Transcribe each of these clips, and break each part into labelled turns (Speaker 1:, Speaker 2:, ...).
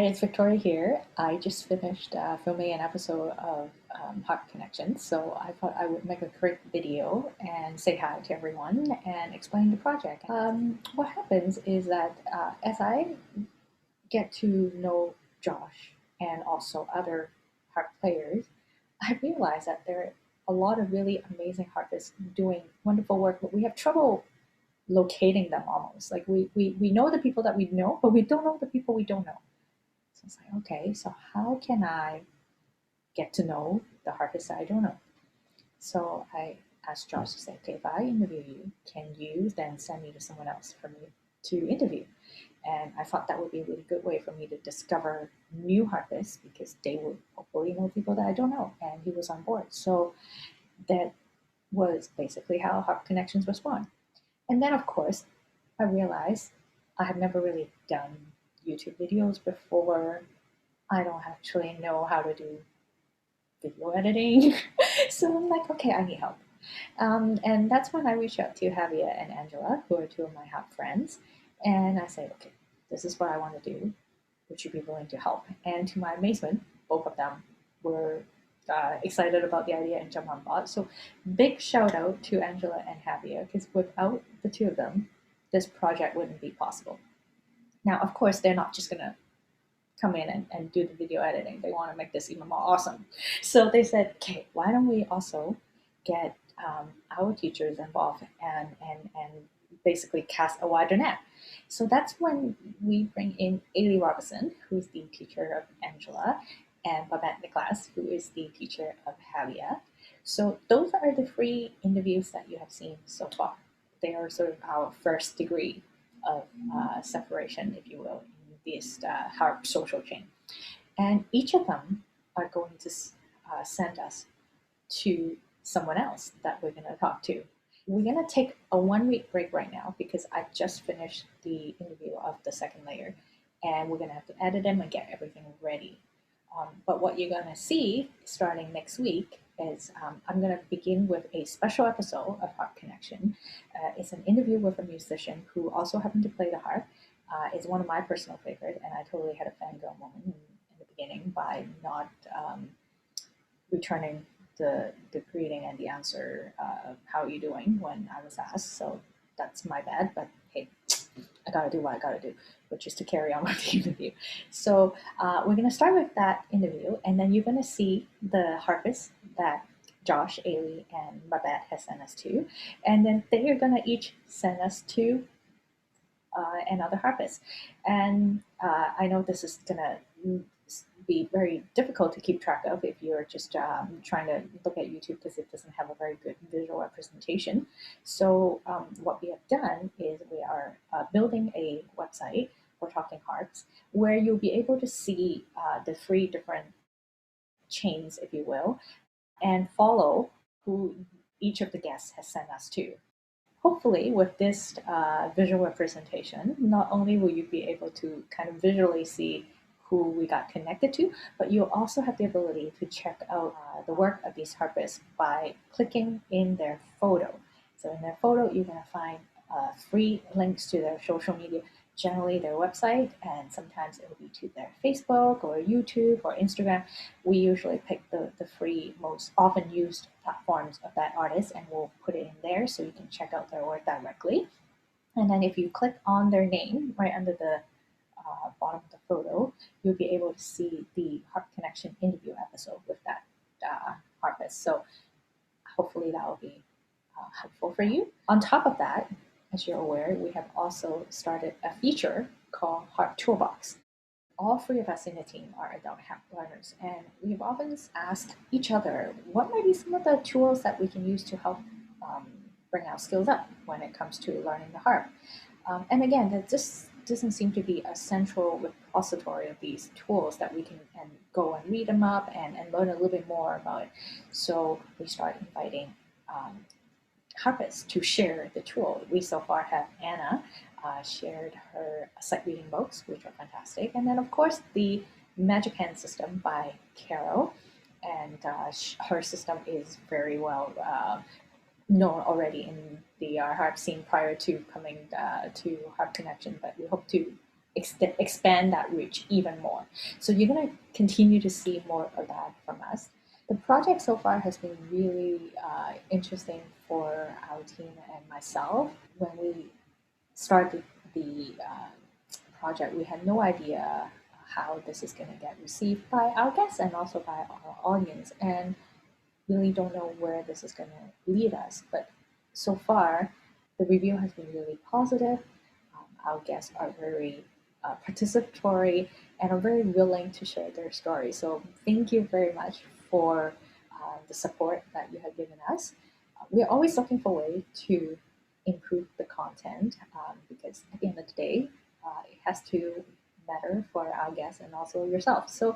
Speaker 1: it's Victoria here. I just finished filming an episode of Harp Connection, so I thought I would make a quick video and say hi to everyone and explain the project. What happens is that as I get to know Josh and also other harp players, I realize that there are a lot of really amazing harpists doing wonderful work, but we have trouble locating them almost. Like we know the people that we know, but we don't know the people we don't know. So it's like, okay, so how can I get to know the harpist that I don't know? So I asked Josh to say, okay, if I interview you, can you then send me to someone else for me to interview? And I thought that would be a really good way for me to discover new harpists because they would hopefully know people that I don't know. And he was on board. So that was basically how Harp Connections was born. And then, of course, I realized I have never really done YouTube videos before. I don't actually know how to do video editing. So I'm like, okay, I need help. And that's when I reached out to Javier and Angela, who are two of my hub friends. And I said, okay, this is what I want to do. Would you be willing to help? And to my amazement, both of them were excited about the idea and jumped on board. So big shout out to Angela and Javier, because without the two of them, this project wouldn't be possible. Now, of course, they're not just going to come in and do the video editing. They want to make this even more awesome. So they said, okay, why don't we also get our teachers involved and basically cast a wider net. So that's when we bring in Ailey Robinson, who's the teacher of Angela, and Babette Nicholas, who is the teacher of Javier. So those are the three interviews that you have seen so far. They are sort of our first degree of separation, if you will, in this harp social chain. And each of them are going to send us to someone else that we're going to talk to. We're going to take a 1 week break right now because I just finished the interview of the second layer and we're going to have to edit them and get everything ready. But what you're going to see starting next week is I'm going to begin with a special episode of Harp Connection. It's an interview with a musician who also happened to play the harp. It's one of my personal favorites, and I totally had a fangirl moment in the beginning by not returning the greeting and the answer, how are you doing, when I was asked. So that's my bad, but hey, I gotta do what I gotta do, which is to carry on with the interview. So we're gonna start with that interview, and then you're gonna see the harpist that Josh, Ailey, and Babette has sent us to, and then they are gonna each send us to another harpist. And I know this is gonna be very difficult to keep track of if you're just trying to look at YouTube because it doesn't have a very good visual representation. So what we have done is we are building a website for Talking Harps where you'll be able to see the three different chains, if you will, and follow who each of the guests has sent us to. Hopefully, with this visual representation, not only will you be able to kind of visually see who we got connected to, but you'll also have the ability to check out the work of these harpists by clicking in their photo. So in their photo, you're going to find free links to their social media, generally their website, and sometimes it will be to their Facebook or YouTube or Instagram. We usually pick the free, most often used platforms of that artist and we'll put it in there so you can check out their work directly. And then if you click on their name right under the bottom of the photo, you'll be able to see the Harp Connection interview episode with that harpist. So hopefully that will be helpful for you. On top of that, as you're aware, we have also started a feature called Harp Toolbox. All three of us in the team are adult harp learners, and we've often asked each other what might be some of the tools that we can use to help bring our skills up when it comes to learning the harp. And again, that just doesn't seem to be a central repository of these tools that we can go and read them up and learn a little bit more about it. So we start inviting harpists to share the tool. We so far have Anna shared her sight reading books, which are fantastic. And then, of course, the Magic Hand system by Carol. And her system is very well known already in the harp scene prior to coming to Harp Connection. But we hope to expand that reach even more. So you're going to continue to see more of that from us. The project so far has been really interesting for our team and myself. When we started the project, we had no idea how this is going to get received by our guests and also by our audience, and really don't know where this is going to lead us. But so far, the review has been really positive. Our guests are very participatory and are very willing to share their story. So thank you very much for the support that you have given us. We're always looking for ways to improve the content because at the end of the day, it has to matter for our guests and also yourself. So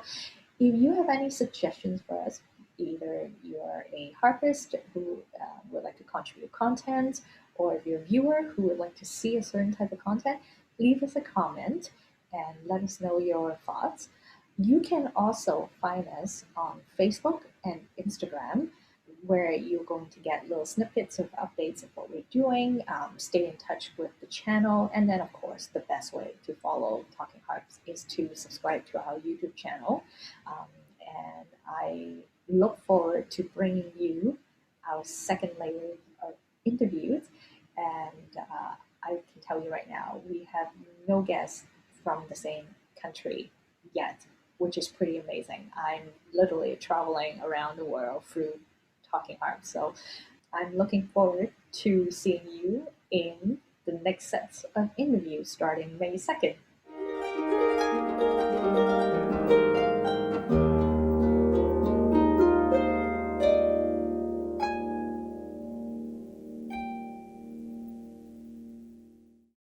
Speaker 1: if you have any suggestions for us, either you're a harpist who would like to contribute content, or if you're a viewer who would like to see a certain type of content, leave us a comment and let us know your thoughts. You can also find us on Facebook and Instagram, where you're going to get little snippets of updates of what we're doing, stay in touch with the channel, and then, of course, the best way to follow Talking Harps is to subscribe to our YouTube channel. Um, and I look forward to bringing you our second layer of interviews. And I can tell you right now, we have no guests from the same country yet, which is pretty amazing. I'm literally traveling around the world through Talking Harps. So I'm looking forward to seeing you in the next sets of interviews starting May 2nd.